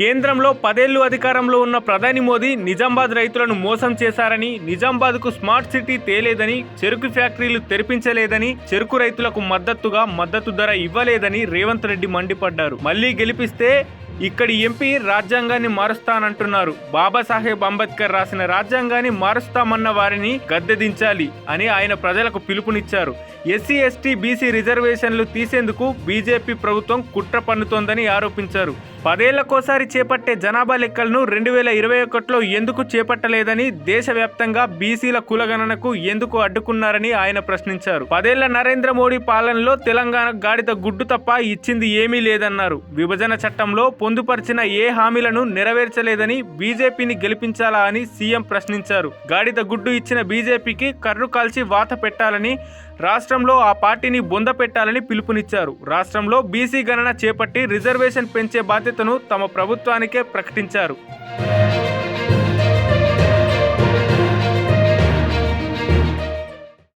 కేంద్రంలో 10 ఏళ్లు అధికారంలో ఉన్న ప్రధాని మోదీ నిజామాబాద్ రైతులను మోసం చేశారని, నిజామాబాద్కు స్మార్ట్ సిటీ తేలేదని, చెరుకు ఫ్యాక్టరీలు తెరిపించలేదని, చెరుకు రైతులకు మద్దతు ధర ఇవ్వలేదని రేవంత్ రెడ్డి మండిపడ్డారు. మళ్లీ గెలిపిస్తే ఇక్కడి ఎంపీ రాజ్యాంగాన్ని మారుస్తానంటున్నారు. బాబాసాహెబ్ అంబేద్కర్ రాసిన రాజ్యాంగాన్ని మారుస్తామన్న వారిని గద్దెదించాలి అని ఆయన ప్రజలకు పిలుపునిచ్చారు. ఎస్సీ, ఎస్టీ, బీసీ రిజర్వేషన్లు తీసేందుకు బీజేపీ ప్రభుత్వం కుట్ర పన్నుతోందని ఆరోపించారు. 10 ఏళ్లకోసారి చేపట్టే జనాభా లెక్కలను 2021లో ఎందుకు చేపట్టలేదని, దేశవ్యాప్తంగా బీసీల కులగణనకు ఎందుకు అడ్డుకున్నారని ఆయన ప్రశ్నించారు. 10 ఏళ్ల నరేంద్ర మోడీ పాలనలో తెలంగాణ గాడిద గుడ్డు తప్ప ఇచ్చింది ఏమీ లేదన్నారు. విభజన చట్టంలో పొందుపరిచిన ఏ హామీలను నెరవేర్చలేదని, బీజేపీని గెలిపించాలా అని సీఎం ప్రశ్నించారు. గాడిద గుడ్డు ఇచ్చిన బీజేపీకి కర్రు కాల్చి వాత పెట్టాలని, రాష్ట్రంలో ఆ పార్టీని బొంద పెట్టాలని పిలుపునిచ్చారు. రాష్ట్రంలో బీసీ గణన చేపట్టి రిజర్వేషన్ పెంచే బాధ్యతను తమ ప్రభుత్వానికే ప్రకటించారు.